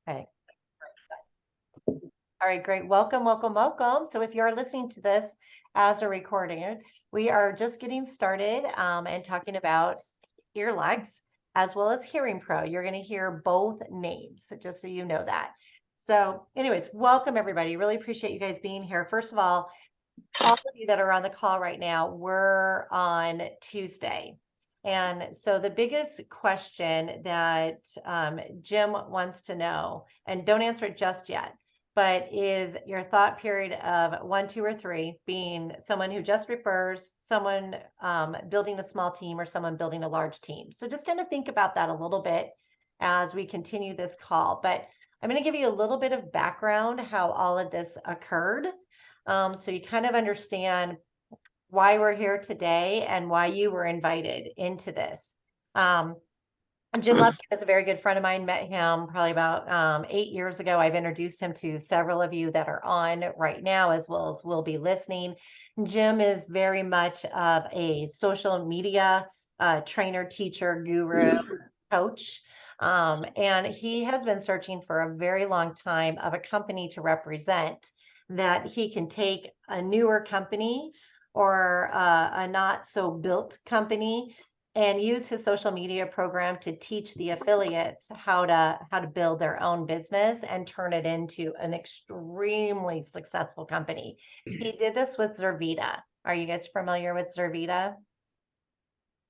Okay. All right, great. Welcome, welcome, welcome. So if you're listening to this as a recording, we are just getting started and talking about Earlux as well as Hearing Pro. You're going to hear both names, just so you know that. So anyways, welcome everybody. Really appreciate you guys being here. First of all of you that are on the call right now, we're on Tuesday. And so the biggest question that Jim wants to know, and don't answer it just yet, but is your thought period of 1, 2, or 3 being someone who just refers, someone building a small team, or someone building a large team. So just kind of think about that a little bit as we continue this call. But I'm going to give you a little bit of background how all of this occurred. So you kind of understand why we're here today and why you were invited into this. Jim Lupkin is a very good friend of mine. Met him probably about 8 years ago. I've introduced him to several of you that are on right now, as well as will be listening. Jim is very much of a social media trainer, teacher, guru, coach. And he has been searching for a very long time of a company to represent that he can take a newer company or a not so built company and use his social media program to teach the affiliates how to build their own business and turn it into an extremely successful company. He did this with Zurvita. Are you guys familiar with Zurvita?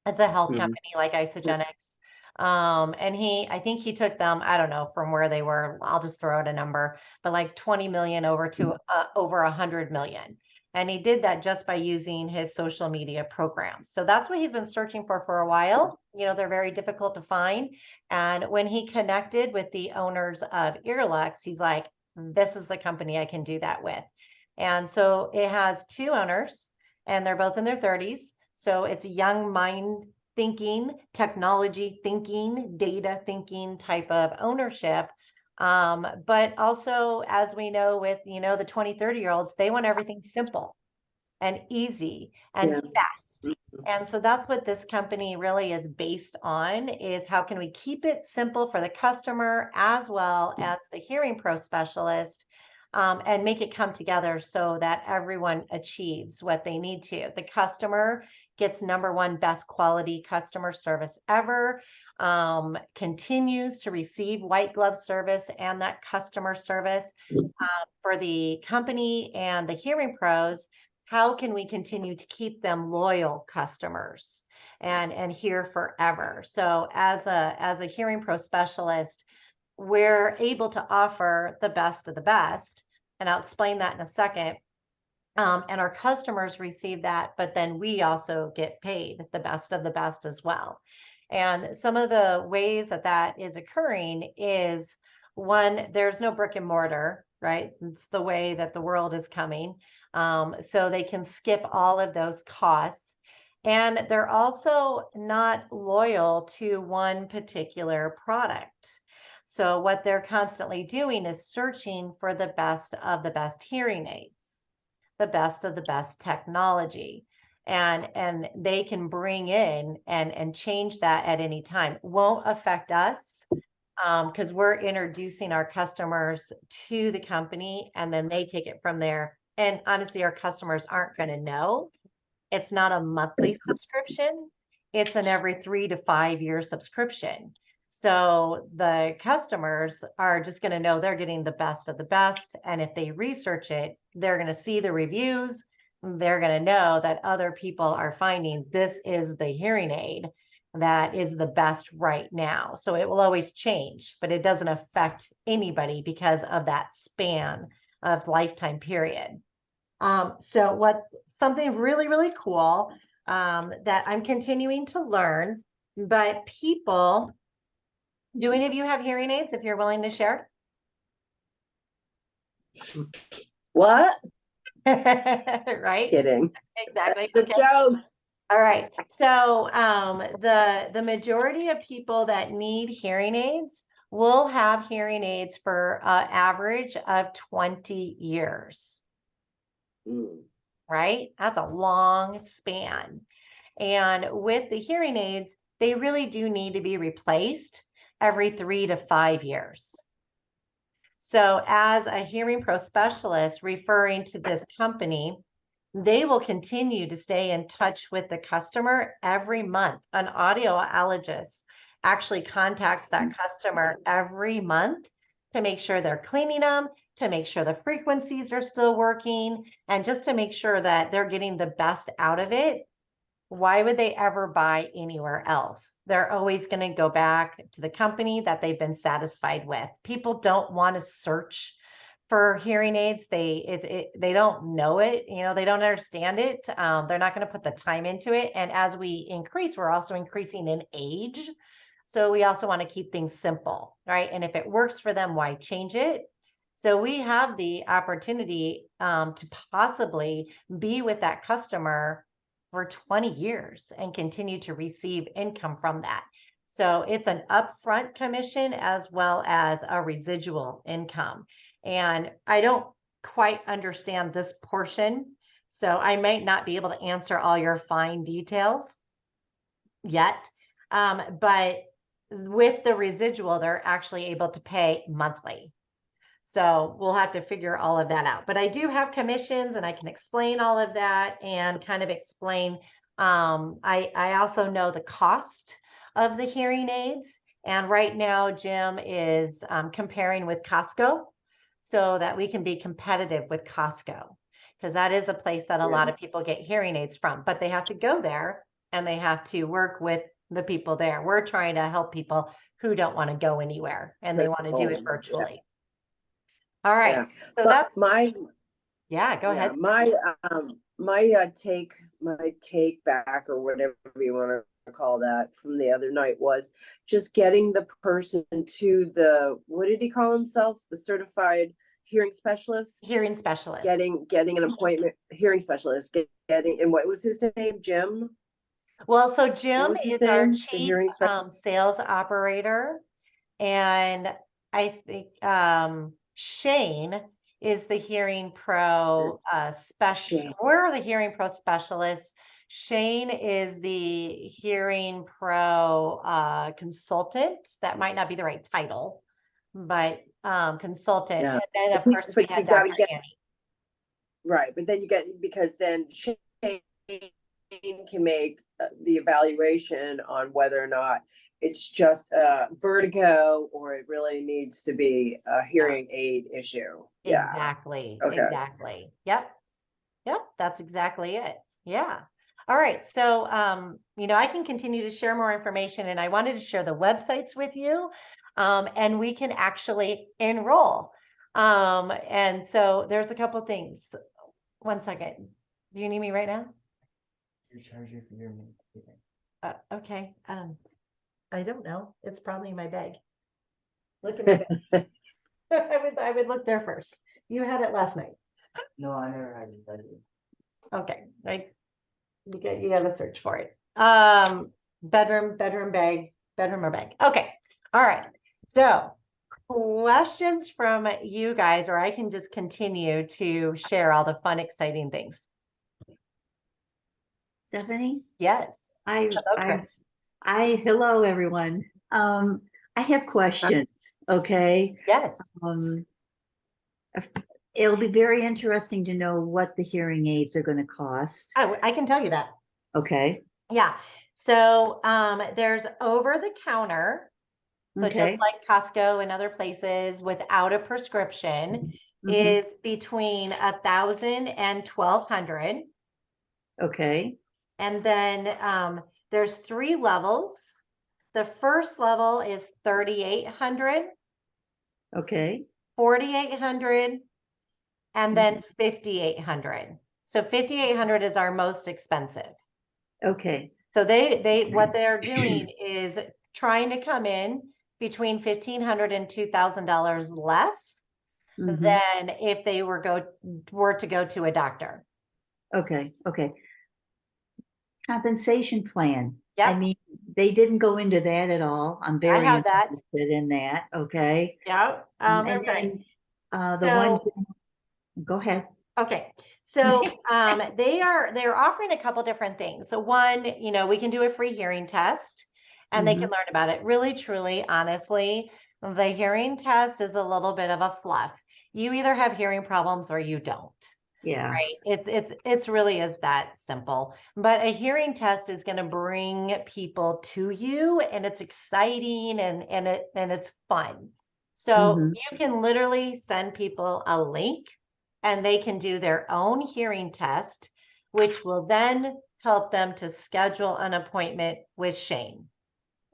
It's a health company like Isogenics. And I think he took them, I don't know from where they were, I'll just throw out a number, but like 20 million over to over 100 million. And he did that just by using his social media programs. So that's what he's been searching for a while. You know, they're very difficult to find. And when he connected with the owners of Earlux, he's like, this is the company I can do that with. And so it has 2 owners, and they're both in their 30s. So it's a young mind thinking, technology thinking, data thinking type of ownership. But also, as we know with, the 20, 30-year-olds, they want everything simple and easy and fast. And so that's what this company really is based on, is how can we keep it simple for the customer as well as the hearing pro specialist, and make it come together so that everyone achieves what they need to. The customer gets #1 best quality customer service ever, continues to receive white glove service and that customer service. For the company and the hearing pros, how can we continue to keep them loyal customers and here forever? So as a hearing pro specialist, we're able to offer the best of the best, and I'll explain that in a second. And our customers receive that, but then we also get paid the best of the best as well. And some of the ways that that is occurring is, one, there's no brick and mortar, right? It's the way that the world is coming. So they can skip all of those costs. And they're also not loyal to one particular product. So what they're constantly doing is searching for the best of the best hearing aids, the best of the best technology. And they can bring in and change that at any time. Won't affect us, because we're introducing our customers to the company, and then they take it from there. And honestly, our customers aren't going to know. It's not a monthly subscription. It's an every 3 to 5 year subscription. So the customers are just going to know they're getting the best of the best. And if they research it, they're going to see the reviews. They're going to know that other people are finding this is the hearing aid that is the best right now. So it will always change, but it doesn't affect anybody because of that span of lifetime period. So what's something really, really cool that I'm continuing to learn, but people, do any of you have hearing aids if you're willing to share? What? Right? Kidding. Exactly. The joke. All right. So the majority of people that need hearing aids will have hearing aids for an average of 20 years. Right? That's a long span. And with the hearing aids, they really do need to be replaced every 3 to 5 years. So as a hearing pro specialist referring to this company, they will continue to stay in touch with the customer every month. An audiologist actually contacts that customer every month to make sure they're cleaning them, to make sure the frequencies are still working, and just to make sure that they're getting the best out of it. Why would they ever buy anywhere else? They're always going to go back to the company that they've been satisfied with. People don't want to search for hearing aids. They don't know it, they don't understand it. They're not going to put the time into it. And as we increase, we're also increasing in age. So we also want to keep things simple, right? And if it works for them, why change it? So we have the opportunity to possibly be with that customer for 20 years and continue to receive income from that. So it's an upfront commission as well as a residual income. And I don't quite understand this portion, so I might not be able to answer all your fine details yet. But with the residual, they're actually able to pay monthly. So we'll have to figure all of that out. But I do have commissions and I can explain all of that and kind of explain. I also know the cost of the hearing aids. And right now, Jim is comparing with Costco so that we can be competitive with Costco, because that is a place that a lot of people get hearing aids from, but they have to go there and they have to work with the people there. We're trying to help people who don't want to go anywhere and they want to do it virtually. All right. Yeah. So But that's go ahead. My take back, or whatever you want to call that, from the other night was just getting the person to the, what did he call himself? The certified hearing specialist? Hearing specialist. Getting an appointment, hearing specialist, and what was his name? Jim? Well, so Jim is our The chief hearing specialist? sales operator. And I think Shane is the hearing pro special. We're the hearing pro specialists. Shane is the hearing pro consultant. That might not be the right title, but consultant. Yeah. And then of course we have Dr. Annie. Right, but then you get, because then Shane can make the evaluation on whether or not it's just vertigo or it really needs to be a hearing aid issue. Yeah. Exactly. Okay. Exactly. Yep. That's exactly it. Yeah. All right. So, I can continue to share more information, and I wanted to share the websites with you, and we can actually enroll. And so there's a couple things. 1 second. Do you need me right now? Your charger for your Okay. I don't know. It's probably in my bag. Look at my bag. I would look there first. You had it last night. No, I never had it. Okay, you gotta search for it. Bedroom or bag. Okay, all right. So questions from you guys, or I can just continue to share all the fun, exciting things. Stephanie? Yes. Hello, everyone. I have questions, okay? Yes. It'll be very interesting to know what the hearing aids are going to cost. I can tell you that. Okay. Yeah. So there's over the counter. So Okay. just like Costco and other places without a prescription is between 1,000 and 1,200. Okay. And then there's 3 levels. The first level is 3,800. Okay. 4,800, and then 5,800. So 5,800 is our most expensive. Okay. So they what they're doing is trying to come in between $1,500 and $2,000 less than if they were to go to a doctor. Okay. Okay. Compensation plan. Yep. I mean, they didn't go into that at all. I'm very interested in that. Okay. Yeah. And then go ahead. Okay. So they're offering a couple different things. So one, we can do a free hearing test and they can learn about it. Really, truly, honestly, The hearing test is a little bit of a fluff. You either have hearing problems or you don't. Yeah. Right. It's really is that simple. But a hearing test is going to bring people to you, and it's exciting and it's fun. So Mhm. you can literally send people a link and they can do their own hearing test, which will then help them to schedule an appointment with Shane.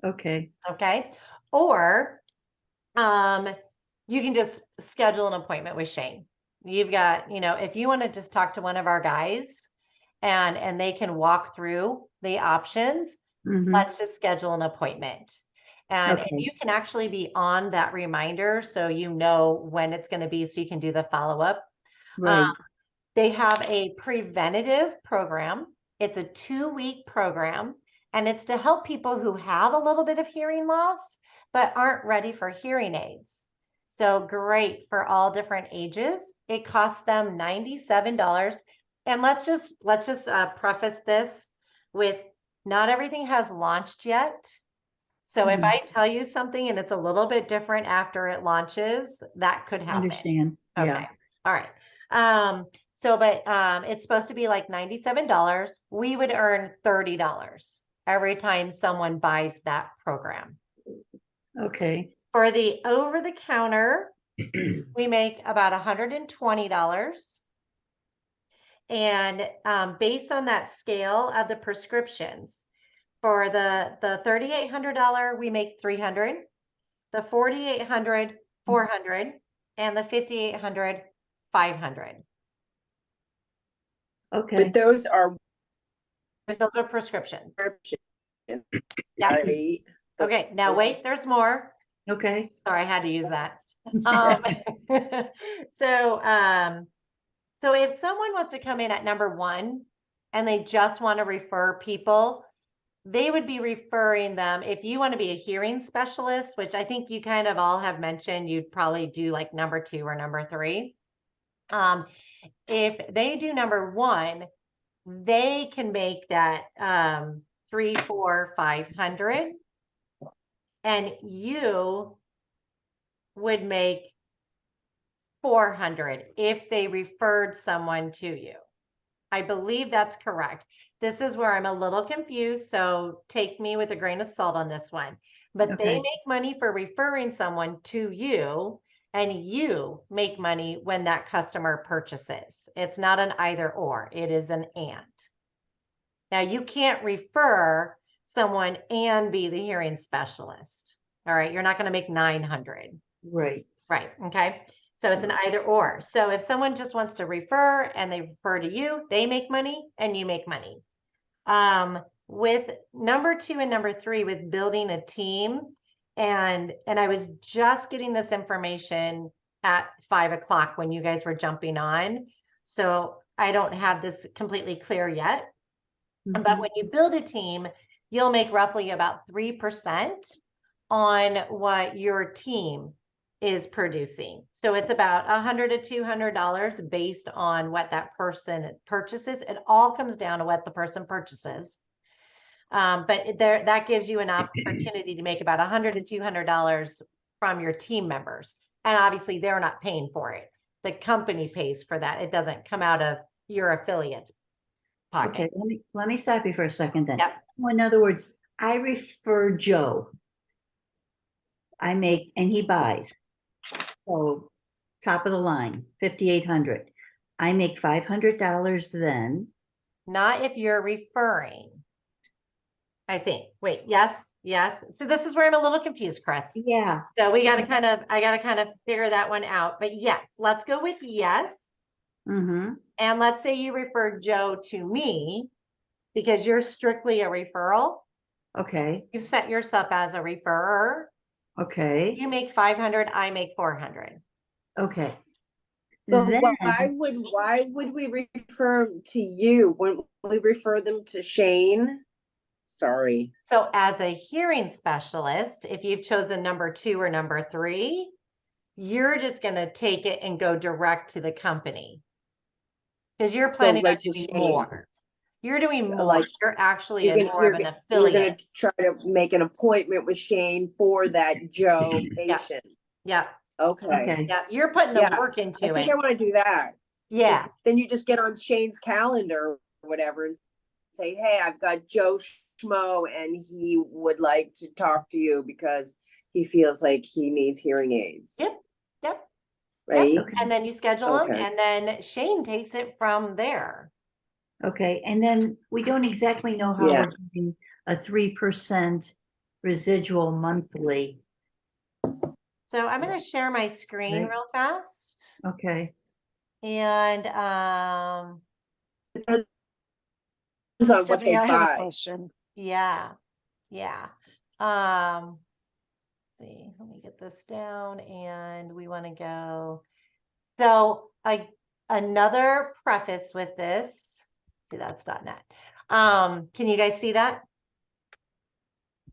Okay. Okay. Or you can just schedule an appointment with Shane. You've got, if you want to just talk to one of our guys and they can walk through the options, Mhm. let's just schedule an appointment. And Okay. you can actually be on that reminder so you know when it's going to be so you can do the follow-up. Right. They have a preventative program. It's a 2-week program, and it's to help people who have a little bit of hearing loss but aren't ready for hearing aids. So great for all different ages. It costs them $97. And let's just preface this with not everything has launched yet. So if Mhm. I tell you something and it's a little bit different after it launches, that could happen. Understand. Okay. Yeah. All right. But it's supposed to be like $97. We would earn $30 every time someone buys that program. Okay. For the over the counter, we make about $120. And based on that scale of the prescriptions, for the $3,800, we make 300, the 4,800, 400, and the 5,800, 500. Okay. But those are Those are prescriptions. prescription, Yeah. right? Okay, now wait, there's more. Okay. Sorry, I had to use that. So if someone wants to come in at number 1 and they just want to refer people, they would be referring them. If you want to be a hearing specialist, which I think you kind of all have mentioned, you'd probably do like number 2 or number 3. If they do number 1, they can make that 3, 4, 500, and you would make 400 if they referred someone to you. I believe that's correct. This is where I'm a little confused, so take me with a grain of salt on this one. But they Okay. make money for referring someone to you, and you make money when that customer purchases. It's not an either or, it is an and. Now, you can't refer someone and be the hearing specialist. All right, you're not going to make 900. Right. Right. Okay. So it's an either or. So if someone just wants to refer and they refer to you, they make money and you make money. With number 2 and number 3, with building a team, and I was just getting this information at 5 o'clock when you guys were jumping on. So I don't have this completely clear yet. But Mhm. when you build a team, you'll make roughly about 3% on what your team is producing. So it's about $100 to $200 based on what that person purchases. It all comes down to what the person purchases. But that gives you an opportunity to make about $100 to $200 from your team members. And obviously they're not paying for it. The company pays for that. It doesn't come out of your affiliates' pocket. Okay. Let me stop you for a second then. Yep. Well, in other words, I refer Joe. I make, and he buys. So top of the line, 5,800. I make $500 then. Not if you're referring, I think. Wait, yes. So this is where I'm a little confused, Chris. Yeah. So I got to kind of figure that one out. But yes, let's go with yes. Mm-hmm. And let's say you refer Joe to me because you're strictly a referral. Okay. You set yourself as a referrer. Okay. You make 500, I make 400. Okay. But Then, why would we refer to you? Wouldn't we refer them to Shane? Sorry. So as a hearing specialist, if you've chosen number 2 or number 3, you're just going to take it and go direct to the company because you're planning on right to doing Shane. more. You're doing more. Like, You're actually You're in gonna, more you're, of an gonna- you're gonna affiliate. try to make an appointment with Shane for that Joe Yeah. patient. Yeah, Okay, Okay, yeah. You're putting the Yeah, work I into think it. I wanna do that. 'Cause Yeah, Then you just get on Shane's calendar or whatever and say, hey, I've got Joe Schmo and he would like to talk to you because he feels like he needs hearing aids. Yep. Yep. Right? Yep. And then you schedule them, Okay. and then Shane takes it from there. okay, and then we don't exactly know how Yeah. we're doing a 3% residual monthly. So I'm going to share my screen Right. real fast. Okay, And Depends on what Stephanie, they I have a buy. question. yeah, yeah. Um, see, let me get this down, and we want to go. So another preface with this. See, that's .net. Can you guys see that?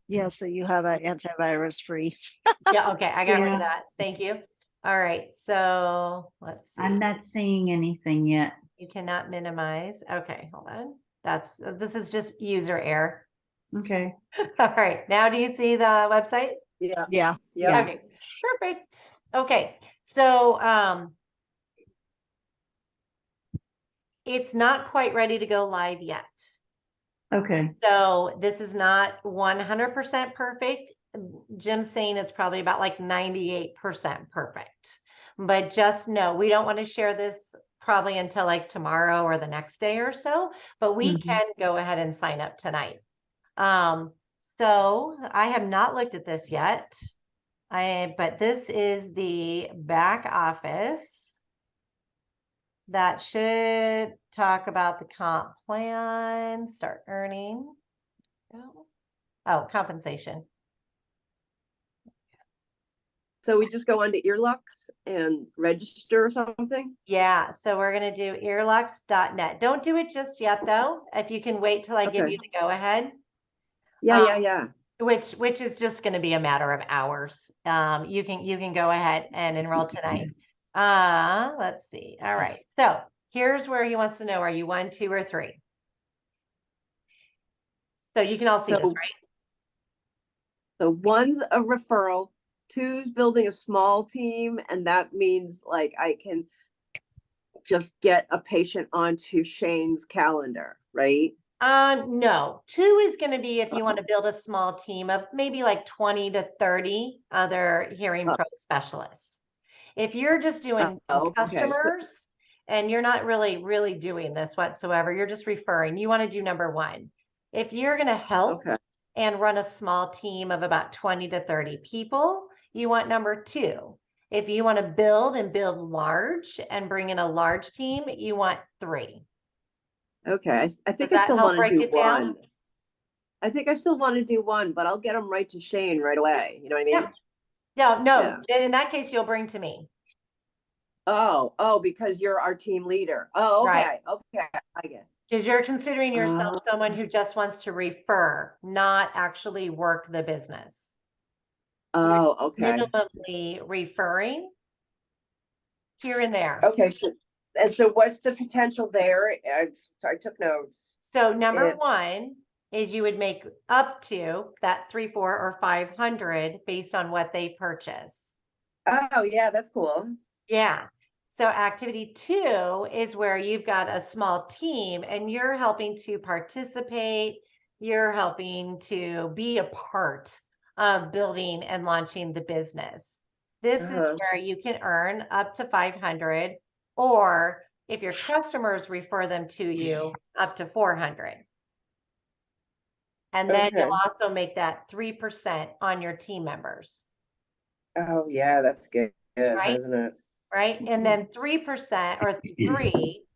Yes, that you have an antivirus free. Yeah, okay, I got rid Yeah. of that. Thank you. All right, so let's see. I'm not seeing anything yet. You cannot minimize. Okay, hold on. This is just user error. Okay, All right, now do you see the website? Yeah, Yeah. yeah. Okay, perfect. Okay, so it's not quite ready to go live yet. okay, So this is not 100% perfect. Jim's saying it's probably about like 98% perfect. But just know, we don't want to share this probably until like tomorrow or the next day or so, but we Mhm. can go ahead and sign up tonight. So I have not looked at this yet. But this is the back office that should talk about the comp plan, start earning. Oh, compensation. So we just go onto Earlux and register or something? Yeah, so we're gonna do earlux.net. Don't do it just yet though. If you can wait till I give Okay. you the go ahead, Yeah, yeah. which is just gonna be a matter of hours. You can go ahead and enroll tonight. Let's see. All right. So here's where he wants to know, are you 1, 2, or 3? So you can all see this, So- right? So one's a referral, two's building a small team, and that means like I can just get a patient onto Shane's calendar, right? No, 2 is going to be if you want to build a small team of maybe like 20 to 30 other hearing Oh. pro specialists. If you're just doing some Oh, okay. So- customers and you're not really doing this whatsoever, you're just referring, you want to do number 1. If you're going to help Okay, and run a small team of about 20 to 30 people, you want number 2. If you want to build large and bring in a large team, you want 3. okay. I think Does I that still help want to break do it down? one. I think I still want to do one, but I'll get them right to Shane right away. You know what I mean? Yeah. No, Yeah. in that case, you'll bring to me. Oh, because you're our team leader. Oh, Right. okay. I get it. Because you're considering yourself Oh. someone who just wants to refer, not actually work the business. Oh, okay. Minimally referring here and there. Okay, so what's the potential there? I took notes. So number It- 1 is you would make up to that 3, 4, or 500 based on what they purchase. Oh, yeah, that's cool. Yeah. So activity 2 is where you've got a small team and you're helping to participate. You're helping to be a part of building and launching the business. This is Uh-huh. where you can earn up to 500, or if your customers refer them to you, up to 400. And then you'll Okay. also make that 3% on your team members, Oh, yeah, that's good, right? isn't it? Right? And then 3% or 3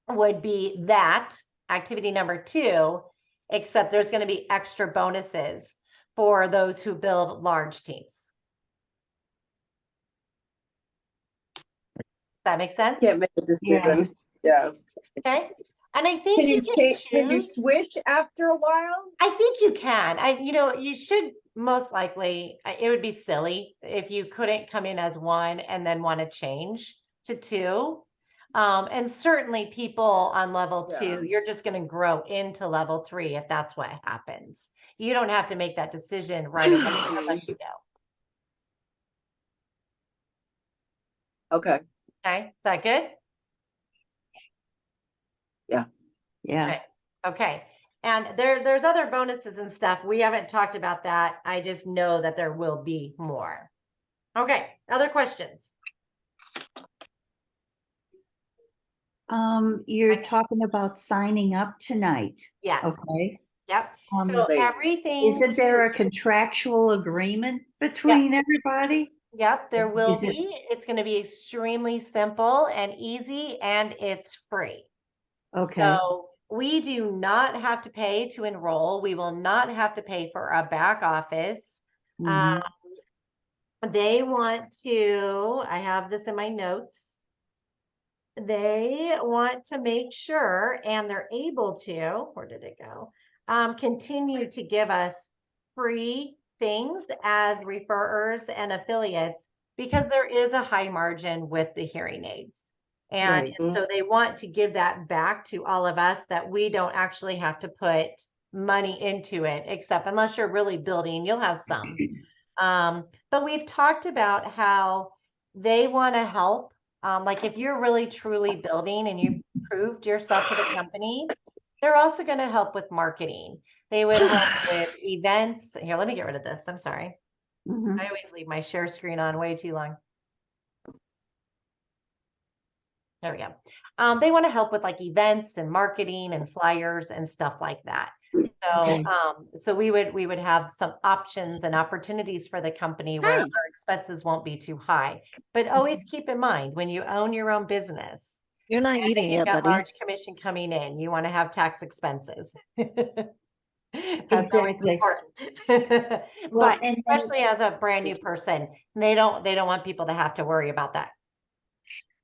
would be that activity number 2, except there's going to be extra bonuses for those who build large teams. Does that make sense? Can't make a decision. Yeah. Okay. And I think Can you you can change, can you choose. switch after a while? I think you can. You should most likely, it would be silly if you couldn't come in as 1 and then want to change to 2. And certainly people on level Yeah. 2, you're just going to grow into level 3 if that's what happens. You don't have to make that decision right away unless you know. Okay, Okay, is that good? Yeah. Okay. Okay. And there's other bonuses and stuff. We haven't talked about that. I just know that there will be more. Okay. Other questions? You're Okay. talking about signing up tonight, Yes. okay? Yep. Um, So Wait. everything. Isn't there a contractual agreement between everybody? Yep, there will Is it- be. It's going to be extremely simple and easy, and it's free. Okay, So we do not have to pay to enroll. We will not have to pay for a back office. mhm, They want to, I have this in my notes. They want to make sure, and they're able to, where did it go? Continue to give us free things as referrers and affiliates because there is a high margin with the hearing aids. And right, so they want to give that back to all of us that we don't actually have to put money into it, except unless you're really building, you'll have some. But we've talked about how they want to help. Like if you're really truly building and you've proved yourself to the company, they're also going to help with marketing. They would help with events. Here, let me get rid of this. I'm sorry. mhm, I always leave my share screen on way too long. There we go. They want to help with like events and marketing and flyers and stuff like that. So, Okay. so we would have some options and opportunities for the company where Hi. our expenses won't be too high. But always keep in mind when you own your own business You're not and eating you've yet, got buddy. large commission coming in, you want to have tax expenses. That's always Exactly. important. Well, But and then, especially as a brand new person, they don't want people to have to worry about that.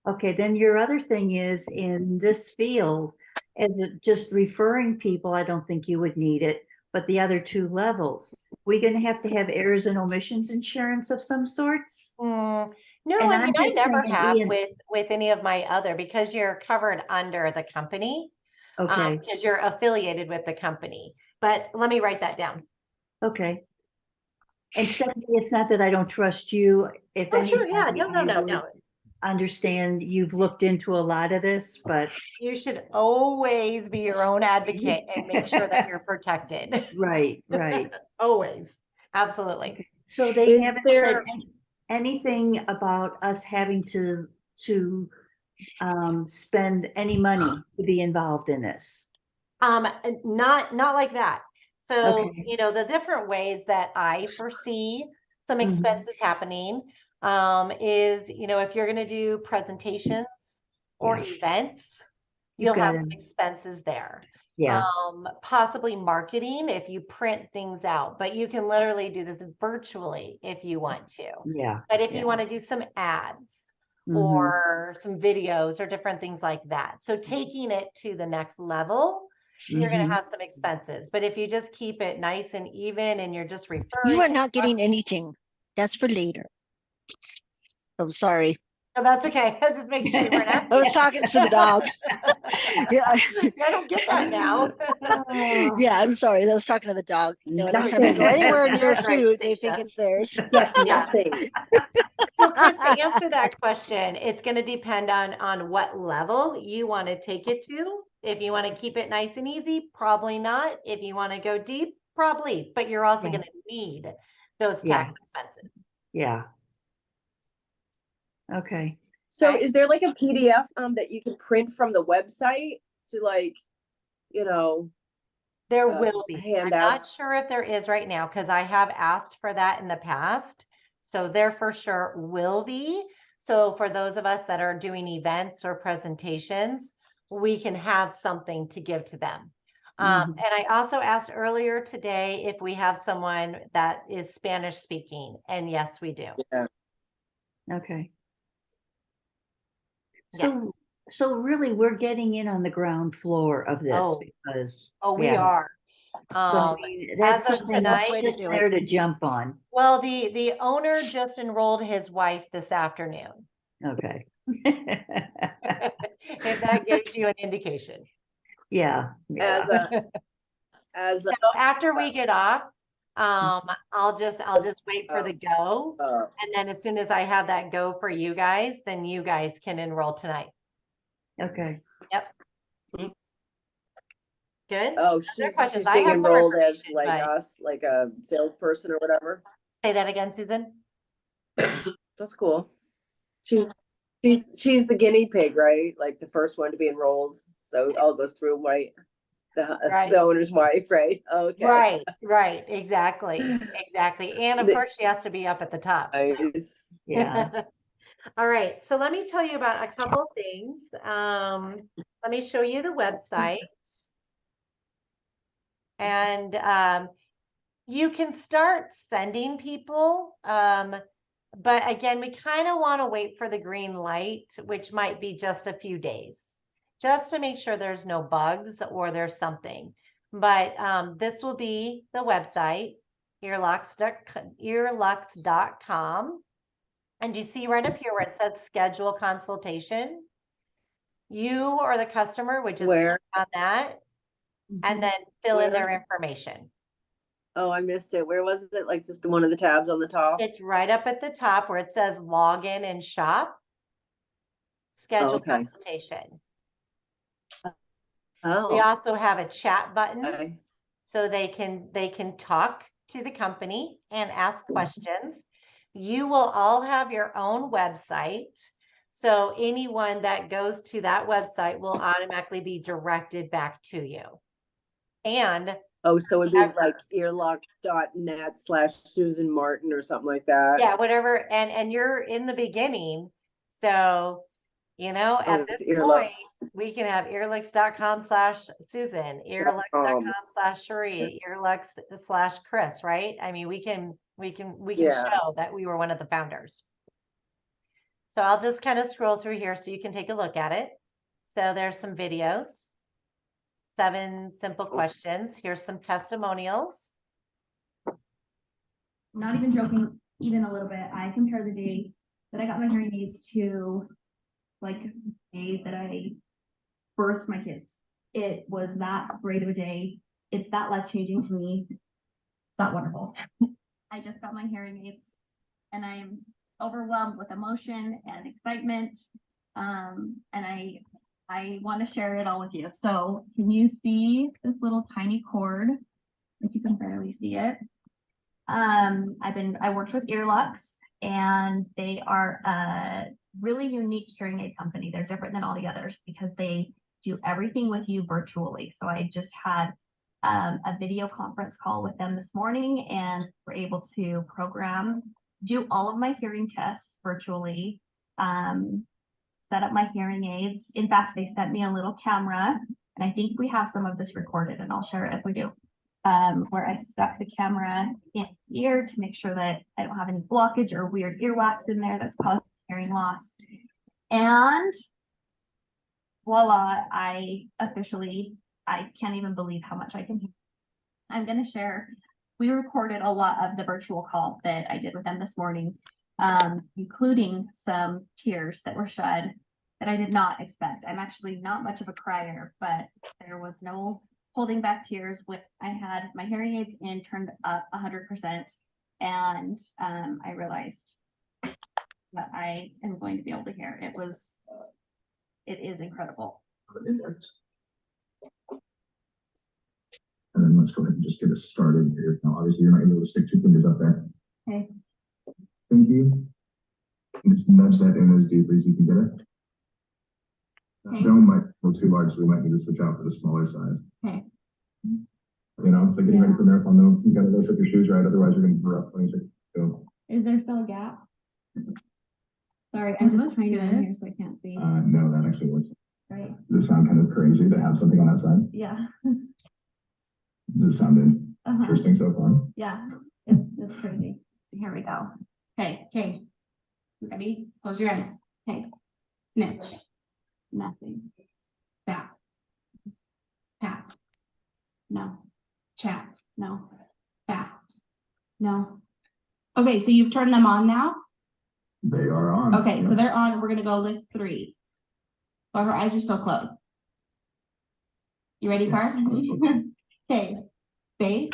okay, then your other thing is in this field, as just referring people, I don't think you would need it, but the other two levels, we're gonna have to have errors and omissions insurance of some sorts? No, And I I'm mean, I just never saying, have Ian, with any of my other because you're covered under the company, okay, because you're affiliated with the company. But let me write that down. okay. And Stephanie, it's not that I don't trust you. If Oh, sure, yeah, anybody, no, I would no. understand you've looked into a lot of this, but You should always be your own advocate and make sure that you're protected. right, right. Always. Absolutely. So they Is haven't said there, anything about us having to spend any money to be involved in this. Not like that. So, Okay. you know, the different ways that I foresee some Mhm. expenses happening is, you know, if you're going to do presentations or Yeah. events, You've you'll got have it. some expenses there. Yeah, Possibly marketing if you print things out, but you can literally do this virtually if you want to. yeah. But if yeah. you want to do some ads Mhm. or some videos or different things like that. So taking it to the next level, you're going Mhm. to have some expenses. But if you just keep it nice and even and you're just You referring, are not getting anything. That's for later. I'm sorry. so that's okay. I was just making sure we weren't I asking. was talking to the dog. Yeah. I don't get that now. Oh, Yeah, I'm sorry. I was talking to the dog. You know, anytime they Nothing. go anywhere near That's right, food, they think Stacia. it's theirs. get Yeah. nothing? So Chris, to answer that question, it's going to depend on what level you want to take it to. If you want to keep it nice and easy, probably not. If you want to go deep, probably, but you're also Yeah. going to need those Yeah. tax expenses. yeah. Okay. So Okay. is there like a PDF that you can print from the website to like, you know, There will be. hand I'm out? not sure if there is right now because I have asked for that in the past. So there for sure will be. So for those of us that are doing events or presentations, we can have something to give to them. Mhm. And I also asked earlier today if we have someone that is Spanish speaking, and yes, we do. Yeah. Okay. Yes. So really, we're getting in on the ground floor of this Oh, because, we yeah. are. So I Um, mean, as that's of something Best that's way tonight, to just do there it. to jump on. well, the owner just enrolled his wife this afternoon. Okay. If that gives you an indication. Yeah. As Yeah. as So after we get off, I'll just wait for the go. And then as soon as I have that go for you guys, then you guys can enroll tonight. Okay. Yep. Good. oh, Other she's questions? I being have more enrolled as information, like but- us, like a salesperson or whatever. Say that again, Susan. That's cool. She's the guinea pig, right? Like the first one to be enrolled. So it all goes through Right. the owner's wife, right? Okay. Right, exactly. And of The- course she has to be up at the top. so. Nice. Yeah. All right, so let me tell you about a couple things. Let me show you the website. And you can start sending people, but again, we kind of want to wait for the green light, which might be just a few days, just to make sure there's no bugs or there's something. But this will be the website, earlux.com. And you see right up here where it says schedule consultation. You or the customer would just Where? click on that and then fill in their information. Oh, I missed it. Where was it? Like just one of the tabs on the top? It's right up at the top where it says login and shop. Schedule Okay. consultation. We Oh, also have a chat button okay. so they can talk to the company and ask questions. You will all have your own website. So anyone that goes to that website will automatically be directed back to you. And Oh, so it'd be Ever. like earlux.net/Susan Martin or something like that. yeah, whatever. And you're in the beginning. So, at it's this Earlux. point, we can have earlux.com/Susan, earlux.com/Cherie, earlux/Chris, right? I mean, we can Yeah. show that we were one of the founders. So I'll just kind of scroll through here so you can take a look at it. So there's some videos, 7 simple questions. Here's some testimonials. Not even joking, even a little bit. I compare the day that I got my hearing aids to like the day that I birthed my kids. It was that great of a day. It's that life-changing to me. That wonderful. I just got my hearing aids and I'm overwhelmed with emotion and excitement. And I want to share it all with you. So can you see this little tiny cord? If you can barely see it. I worked with Earlux and they are a really unique hearing aid company. They're different than all the others because they do everything with you virtually. So I just had a video conference call with them this morning and we're able to do all of my hearing tests virtually, set up my hearing aids. In fact, they sent me a little camera and I think we have some of this recorded and I'll share it if we do. Where I stuck the camera in the ear to make sure that I don't have any blockage or weird earwax in there that's causing hearing loss. And voila, I can't even believe how much I can hear. I'm going to share, we recorded a lot of the virtual call that I did with them this morning, including some tears that were shed that I did not expect. I'm actually not much of a crier, but there was no holding back tears. I had my hearing aids in, turned up 100%, and I realized that I am going to be able to hear. It is incredible. And then let's go ahead and just get us started here. Now, obviously, you're not able to stick 2 fingers up there. Okay. Thank you. And just nudge that in as deeply as you can get it. Okay. Dome might feel too large, so we might need to switch out for the smaller size. Okay. It's like getting ready for marathon though. You gotta lace up your shoes right, otherwise you're gonna burn up 26. So, Is there still a gap? Sorry, I'm just tiny on here so I can't see. no, that actually works. Right. Does it sound kind of crazy to have something on that side? Yeah. Does it sound Uh-huh. interesting so far? Yeah. It's crazy. Here we go. Okay. You ready? Close your eyes. Okay. Snitch. Nothing. Bat. Pat. No. Chat. No. Fast. No. Okay, so you've turned them on now? They are on. Okay, so Yes. they're on. We're gonna go list 3. but her eyes are still closed. You ready, Car? Okay, face,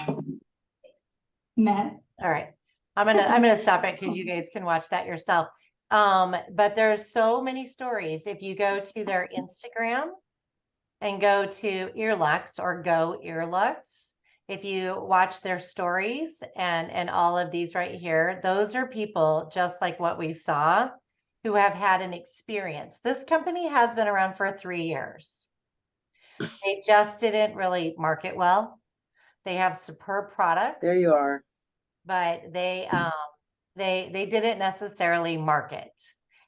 neck. All right. I'm gonna stop it because you guys can watch that yourself. But there's so many stories. If you go to their Instagram and go to Earlux or go Earlux, if you watch their stories and all of these right here, those are people just like what we saw who have had an experience. This company has been around for 3 years. They just didn't really market well. They have superb products, There you are. but they didn't necessarily market.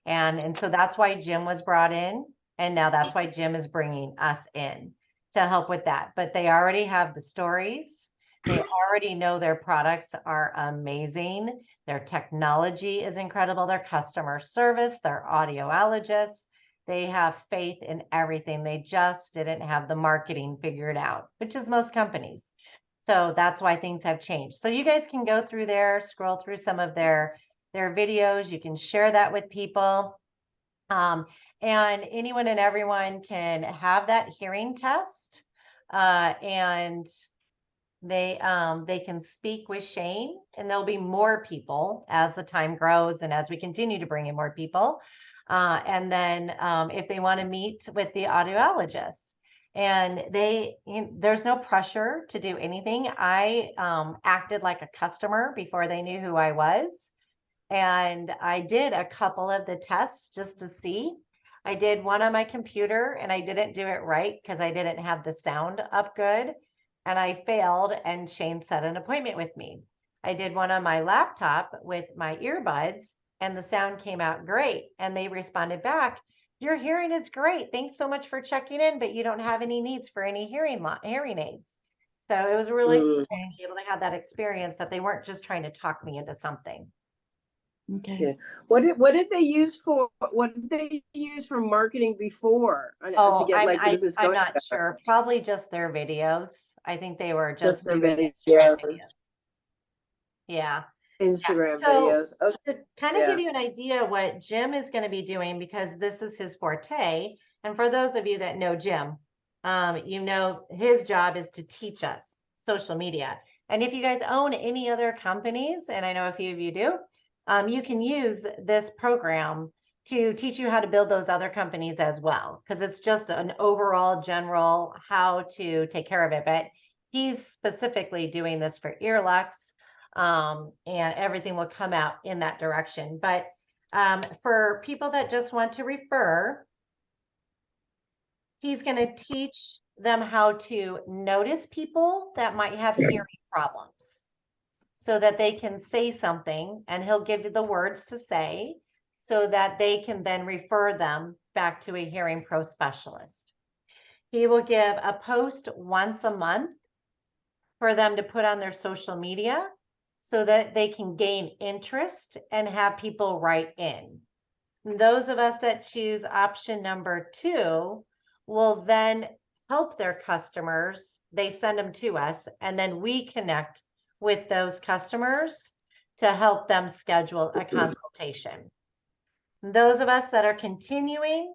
And so that's why Jim was brought in. And now that's why Jim is bringing us in to help with that. But they already have the stories. They already know their products are amazing. Their technology is incredible. Their customer service, their audiologists, they have faith in everything. They just didn't have the marketing figured out, which is most companies. So that's why things have changed. So you guys can go through there, scroll through some of their videos. You can share that with people. And anyone and everyone can have that hearing test. And they can speak with Shane, and there'll be more people as the time grows and as we continue to bring in more people. And then if they want to meet with the audiologist, and there's no pressure to do anything. I acted like a customer before they knew who I was. And I did a couple of the tests just to see. I did one on my computer and I didn't do it right because I didn't have the sound up good. And I failed, and Shane set an appointment with me. I did one on my laptop with my earbuds and the sound came out great. And they responded back, "Your hearing is great. Thanks so much for checking in, but you don't have any needs for any hearing aids." So it was really cool to be able to have that experience that they weren't just trying to talk me into something. Okay. Yeah. What did they use for marketing before to Oh, get like the business I'm going? not sure. Probably just their videos. I think they were Just just their doing Instagram videos, videos. Yeah. Instagram So videos. Okay. to kind of Yeah. give you an idea what Jim is going to be doing, because this is his forte. And for those of you that know Jim, you know his job is to teach us social media. And if you guys own any other companies, and I know a few of you do, you can use this program to teach you how to build those other companies as well, because it's just an overall general how to take care of it. But he's specifically doing this for Earlux, and everything will come out in that direction. But for people that just want to refer, he's going to teach them how to notice people that might have hearing problems so that they can say something, and he'll give you the words to say so that they can then refer them back to a hearing pro specialist. He will give a post once a month for them to put on their social media so that they can gain interest and have people write in. Those of us that choose option number 2 will then help their customers. They send them to us, and then we connect with those customers to help them schedule a consultation. Those of us that are continuing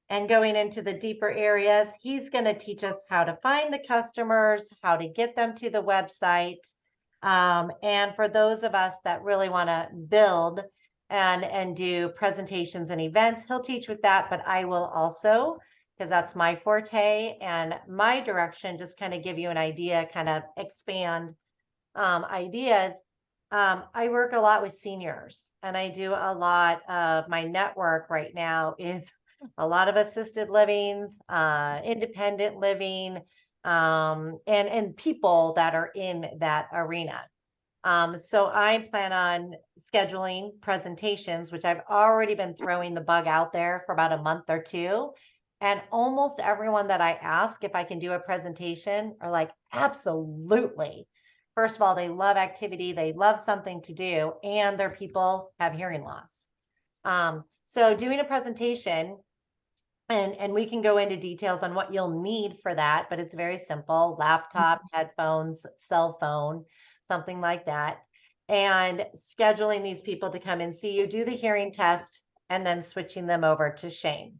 and going into the deeper areas, he's going to teach us how to find the customers, how to get them to the website. And for those of us that really want to build and do presentations and events, he'll teach with that, but I will also, because that's my forte and my direction, just kind of give you an idea, kind of expand ideas. I work a lot with seniors, and I do a lot of my network right now is a lot of assisted livings, independent living, and people that are in that arena. So I plan on scheduling presentations, which I've already been throwing the bug out there for about a month or two. And almost everyone that I ask if I can do a presentation are like, absolutely. First of all, they love activity, they love something to do, and their people have hearing loss. So doing a presentation, and we can go into details on what you'll need for that, but it's very simple: laptop, headphones, cell phone, something like that. And scheduling these people to come and see you, do the hearing test, and then switching them over to Shane.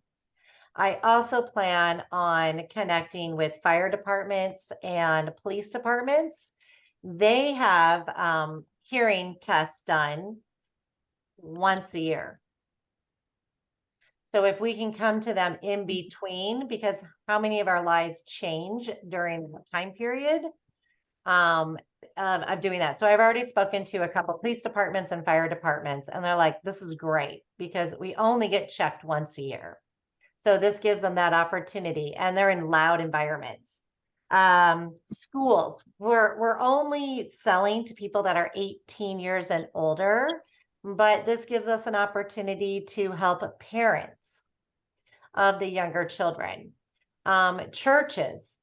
I also plan on connecting with fire departments and police departments. They have hearing tests done once a year. So if we can come to them in between, because how many of our lives change during that time period of doing that. So I've already spoken to a couple police departments and fire departments, and they're like, this is great because we only get checked once a year. So this gives them that opportunity, and they're in loud environments. Schools, we're only selling to people that are 18 years and older, but this gives us an opportunity to help parents of the younger children. Churches,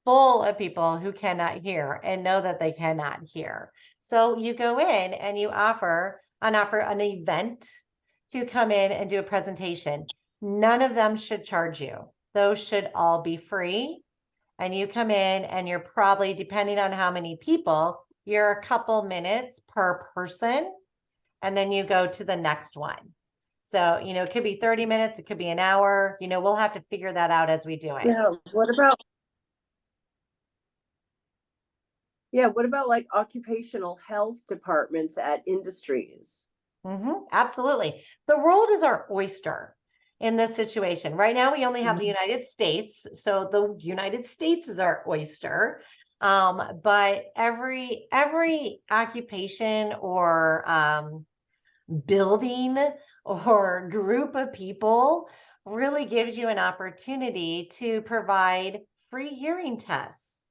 full of people who cannot hear and know that they cannot hear. So you go in and you offer an event to come in and do a presentation. None of them should charge you. Those should all be free. And you come in and you're probably, depending on how many people, you're a couple minutes per person. And then you go to the next one. So, it could be 30 minutes, it could be an hour, we'll have to figure that out as we do it. What about like occupational health departments at industries? Absolutely. The world is our oyster in this situation. Right now, we only have the United States. So the United States is our oyster. But every occupation or building or group of people really gives you an opportunity to provide free hearing tests.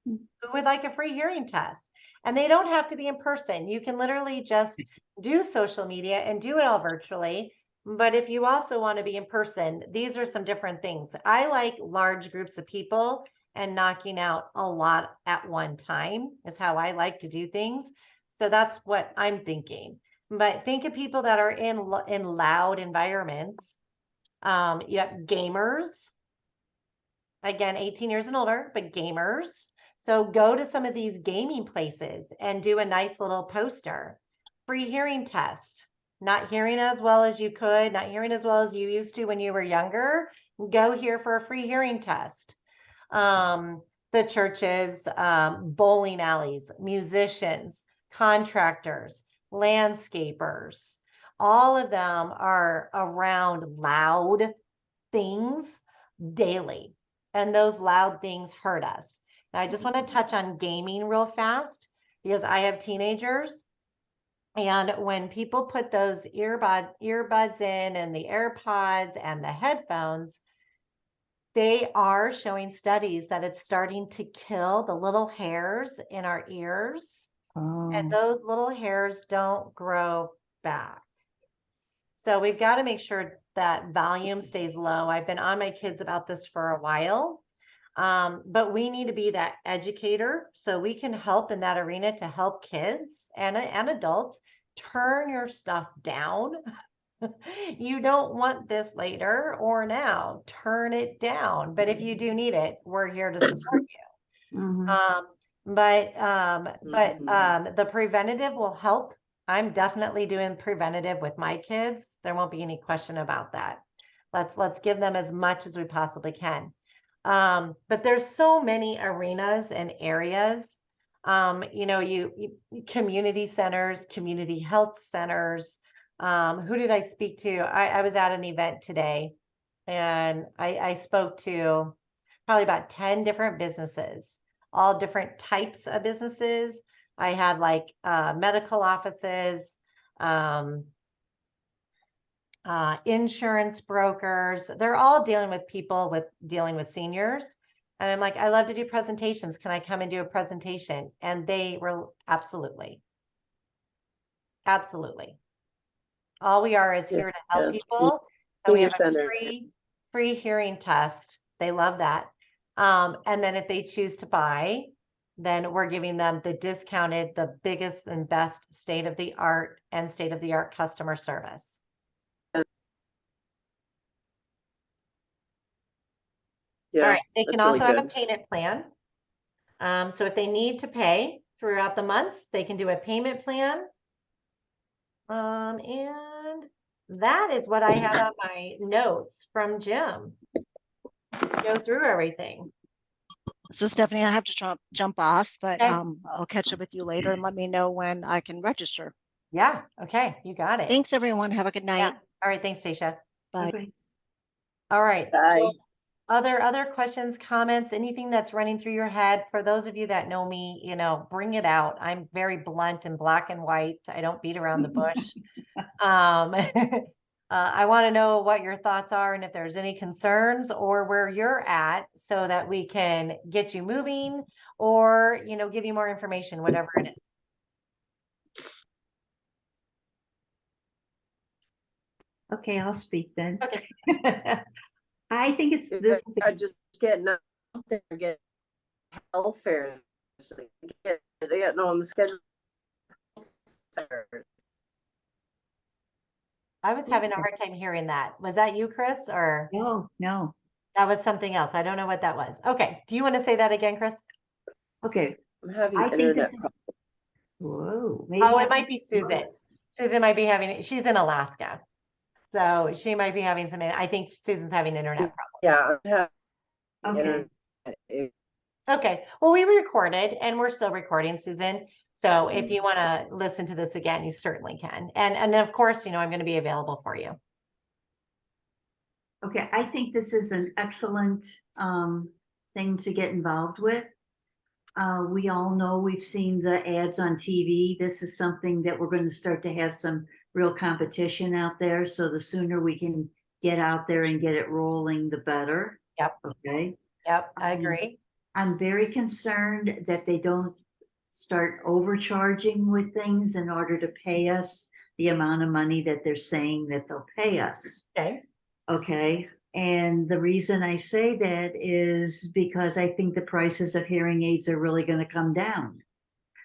Who would like a free hearing test? And they don't have to be in person. You can literally just do social media and do it all virtually. But if you also want to be in person, these are some different things. I like large groups of people, and knocking out a lot at one time is how I like to do things. So that's what I'm thinking. But think of people that are in loud environments. You have gamers, again, 18 years and older, but gamers. So go to some of these gaming places and do a nice little poster. Free hearing test. Not hearing as well as you could, not hearing as well as you used to when you were younger. Go here for a free hearing test. The churches, bowling alleys, musicians, contractors, landscapers, all of them are around loud things daily. And those loud things hurt us. Now, I just want to touch on gaming real fast because I have teenagers. And when people put those earbuds in and the AirPods and the headphones, they are showing studies that it's starting to kill the little hairs in our ears. And those little hairs don't grow back. So we've got to make sure that volume stays low. I've been on my kids about this for a while, but we need to be that educator so we can help in that arena to help kids and adults turn your stuff down. You don't want this later or now. Turn it down. But if you do need it, we're here to support you. The preventative will help. I'm definitely doing preventative with my kids. There won't be any question about that. Let's give them as much as we possibly can. But there's so many arenas and areas. Community centers, community health centers. Who did I speak to? I was at an event today, and I spoke to probably about 10 different businesses, all different types of businesses. I had like medical offices, insurance brokers. They're all dealing with people dealing with seniors. And I'm like, I love to do presentations. Can I come and do a presentation? And they were absolutely. All we are is here to help people. And we have a free hearing test. They love that. And then if they choose to buy, then we're giving them the discounted, the biggest and best state-of-the-art customer service. Yeah, all right. They can also have a payment plan. So if they need to pay throughout the months, they can do a payment plan. And that is what I had on my notes from Jim. Go through everything. So Stephanie, I have to jump off, but Okay. I'll catch up with you later and let me know when I can register. Yeah, okay, you got it. Thanks, everyone. Have a good Yeah. night. All right, thanks, Stacia. Bye. Okay. All right. Bye. So other questions, comments, anything that's running through your head? For those of you that know me, you know, bring it out. I'm very blunt and black and white. I don't beat around the bush. I want to know what your thoughts are and if there's any concerns or where you're at so that we can get you moving or, you know, give you more information, whatever it is. Okay, I'll speak then. Okay. I think this is I just getting out there, get health fairs, getting on the schedule. I was having a hard time hearing that. Was that you, Chris, or no. that was something else? I don't know what that was. Okay. Do you want to say that again, Chris? Okay, I'm having I think internet this is. problems. Whoa, maybe. Oh, it I'm might be Susan. close. Susan might be having, she's in Alaska. So she might be having some, I think Susan's having internet problems. Yeah, I'm having Okay, internet. Okay. Well, we recorded and we're still recording, Susan. So if you want to listen to this again, you certainly can. And then of course, you know, I'm going to be available for you. okay, I think this is an excellent thing to get involved with. We all know, we've seen the ads on TV. This is something that we're going to start to have some real competition out there. So the sooner we can get out there and get it rolling, the better. Yep. Okay. Yep. I agree. I'm very concerned that they don't start overcharging with things in order to pay us the amount of money that they're saying that they'll pay us. Okay. Okay. And the reason I say that is because I think the prices of hearing aids are really going to come down.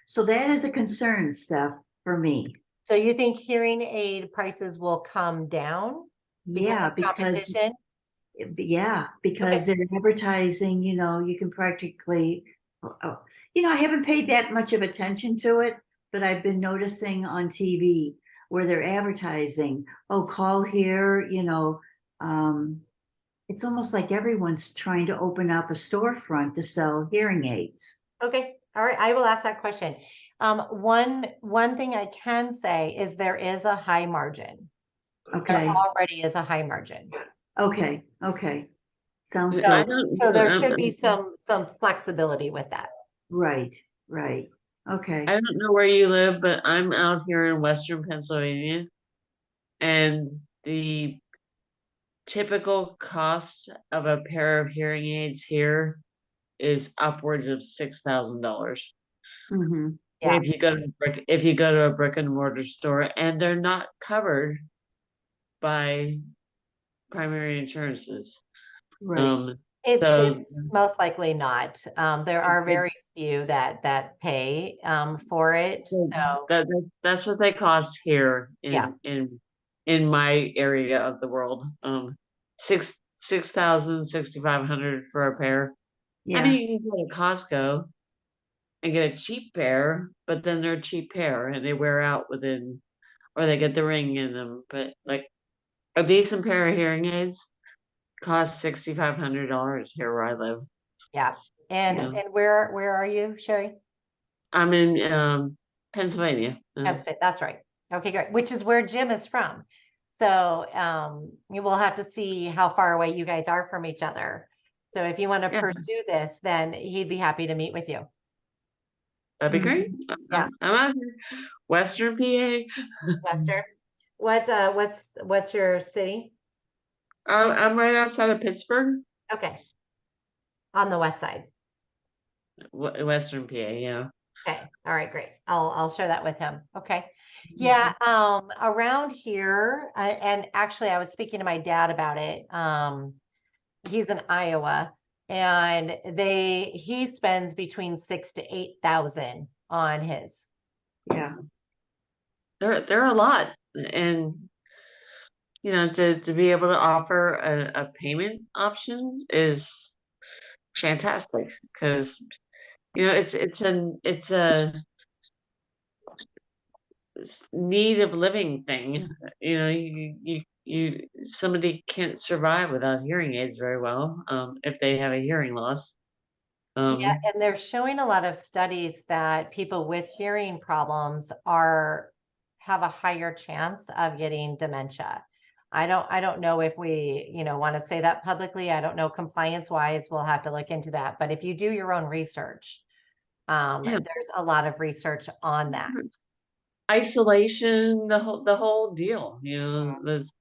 So that is a concern, Steph, for me. So you think hearing aid prices will come down Yeah, because of competition? because they're advertising, you know, you can practically, I haven't paid that much of attention to it, but I've been noticing on TV where they're advertising, oh, call here, it's almost like everyone's trying to open up a storefront to sell hearing aids. Okay. All right. I will ask that question. One thing I can say is there is a high margin. Okay, There already is a high margin. okay, sounds So, good. so there should be some flexibility with that. Right, okay. I don't know where you live, but I'm out here in Western Pennsylvania, and the typical cost of a pair of hearing aids here is upwards of $6,000. Mm-hmm. Yeah. If you go to a brick and mortar store, and they're not covered by primary insurances. Right. It's most likely not. There are very It's- few that pay for it. So So that's what they cost here Yeah. in my area of the world. $6,500 for a pair. I Yeah, mean, you can go to Costco and get a cheap pair, but then they're a cheap pair and they wear out or they get the ring in them. But like a decent pair of hearing aids costs $6,500 here where I live. yeah. And Yeah. and where are you, Sherry? I'm in Pennsylvania. That's right. Okay, great. Which is where Jim is from. So you will have to see how far away you guys are from each other. So if you want to Yeah. pursue this, then he'd be happy to meet with you. That'd be great. Yeah. I'm out here, Western PA. Wester, what's your city? I'm right outside of Pittsburgh, Okay. On the west side. Western PA. Yeah. Okay. All right, great. I'll share that with him. Okay. Yeah. Around here, and actually I was speaking to my dad about it. He's in Iowa and he spends between 6,000 to 8,000 on his. yeah. They're a lot, and to be able to offer a payment option is fantastic because it's need of living thing. You know, somebody can't survive without hearing aids very well, if they have a hearing loss. Yeah, and they're showing a lot of studies that people with hearing problems have a higher chance of getting dementia. I don't know if we, want to say that publicly. I don't know compliance wise, we'll have to look into that. But if you do your own research, Yeah. there's a lot of research on that. Isolation, the whole deal. There's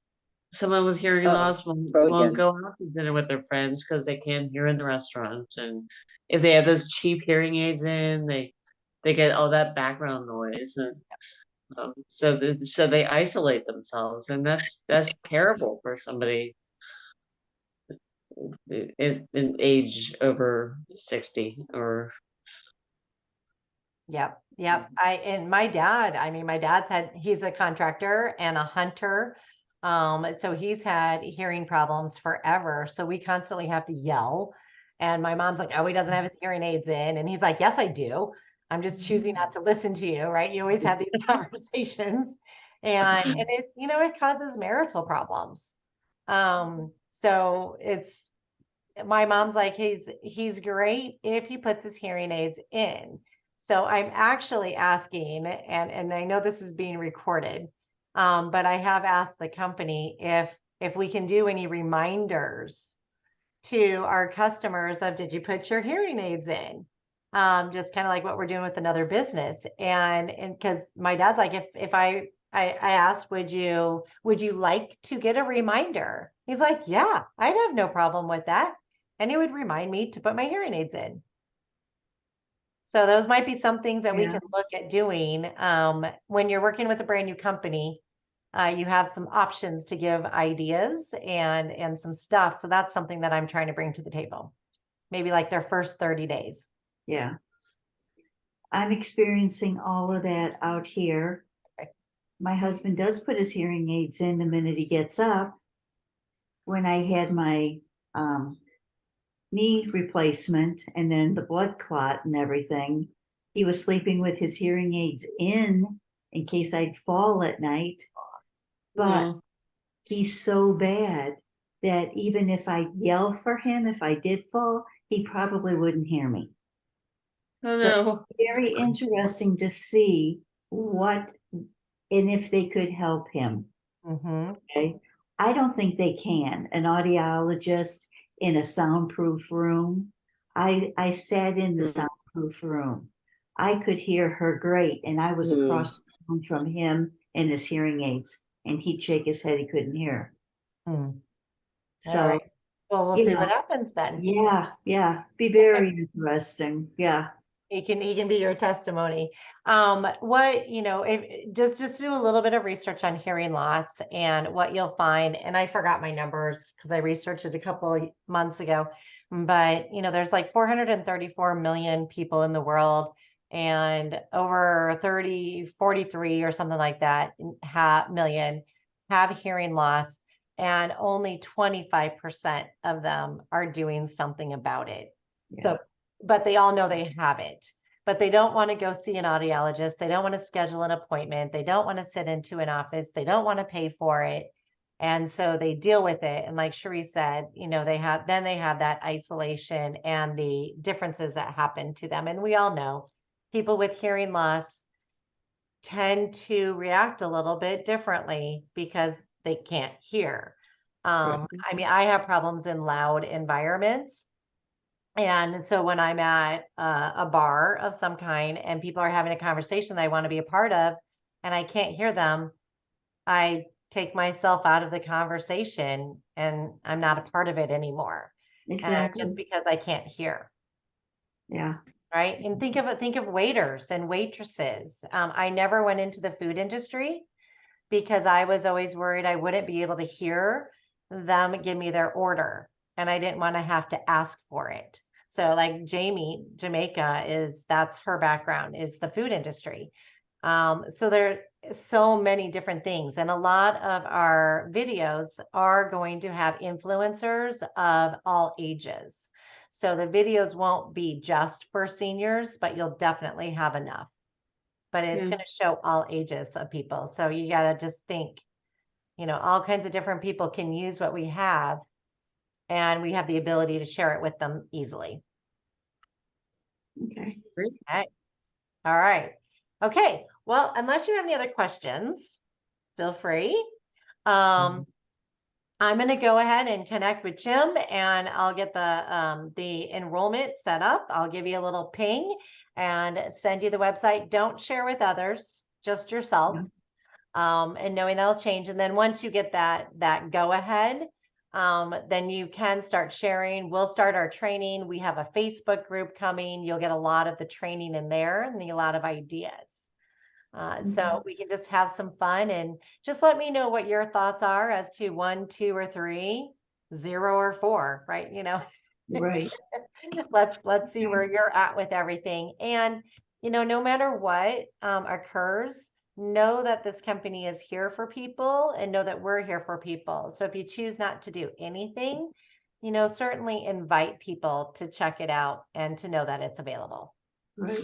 someone with hearing Uh-oh. loss Go won't again. go out to dinner with their friends because they can't hear in the restaurant. And if they have those cheap hearing aids in, they get all that background noise, and so they isolate themselves, and that's terrible for somebody in age over 60 or. Yep. Yep. And my dad, my he's a contractor and a hunter. So he's had hearing problems forever. So we constantly have to yell. And my mom's like, oh, he doesn't have his hearing aids in. And he's like, yes, I do. I'm just choosing not to listen to you, right? You always have these conversations. And it causes marital problems. So my mom's like, he's great if he puts his hearing aids in. So I'm actually asking, and I know this is being recorded, but I have asked the company if we can do any reminders to our customers of, did you put your hearing aids in? Just kind of like what we're doing with another business. And because my dad's like, if I asked, would you like to get a reminder? He's like, yeah, I'd have no problem with that. And it would remind me to put my hearing aids in. So those might be some things that we Yeah. can look at doing. When you're working with a brand new company, you have some options to give ideas and some stuff. So that's something that I'm trying to bring to the table. Maybe like their first 30 days. Yeah. I'm experiencing all of that out here. Okay. My husband does put his hearing aids in the minute he gets up. When I had my knee replacement and then the blood clot and everything, he was sleeping with his hearing aids in case I'd fall at night. But he's so bad that even if I yell for him, if I did fall, he probably wouldn't hear me. Oh, So no. very interesting to see what and if they could help him. Mm-hmm. Okay. I don't think they can. An audiologist in a soundproof room. I sat in the soundproof room. I could hear her great, and I was across the room from him and his hearing aids, and he'd shake his head, he couldn't hear. All So right. Well, we'll you see know, what happens then. yeah, be very interesting. Yeah. He can be your testimony. If just do a little bit of research on hearing loss, and what you'll find, and I forgot my numbers because I researched it a couple of months ago, but there's like 434 million people in the world, and over 43 or something like that million have hearing loss, and only 25% of them are doing something about it. Yeah. So but they all know they have it, but they don't want to go see an audiologist. They don't want to schedule an appointment. They don't want to sit into an office. They don't want to pay for it. And so they deal with it. And like Cherie said, they have that isolation and the differences that happen to them. And we all know people with hearing loss tend to react a little bit differently because they can't hear. I have problems in loud environments. And so when I'm at a bar of some kind and people are having a conversation that I want to be a part of and I can't hear them, I take myself out of the conversation and I'm not a part of it anymore. Exactly. Just because I can't hear. Yeah. Right. And think of waiters and waitresses. I never went into the food industry because I was always worried I wouldn't be able to hear them give me their order. And I didn't want to have to ask for it. So like Jamaica that's her background, is the food industry. So there are so many different things. And a lot of our videos are going to have influencers of all ages. So the videos won't be just for seniors, but you'll definitely have enough. but it's Yeah. going to show all ages of people. So you got to just think, all kinds of different people can use what we have, and we have the ability to share it with them easily. Okay. Okay. All right. Okay. Well, unless you have any other questions, feel free. I'm going to go ahead and connect with Jim, and I'll get the enrollment set up. I'll give you a little ping and send you the website. Don't share with others, just yourself. And knowing that'll change. And then once you get that go ahead, then you can start sharing. We'll start our training. We have a Facebook group coming. You'll get a lot of the training in there and a lot of ideas. So we can just have some fun, and just let me know what your thoughts are as to 1, 2, or 3, 0 or 4, right? Right. Let's see where you're at with everything. And, no matter what occurs, know that this company is here for people, and know that we're here for people. So if you choose not to do anything, certainly invite people to check it out and to know that it's available. Right.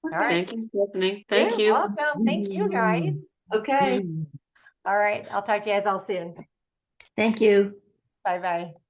All right. Thank you, Stephanie. Thank You're you. welcome. Thank you, guys. Okay. All right. I'll talk to you guys all soon. Thank you. Bye-bye.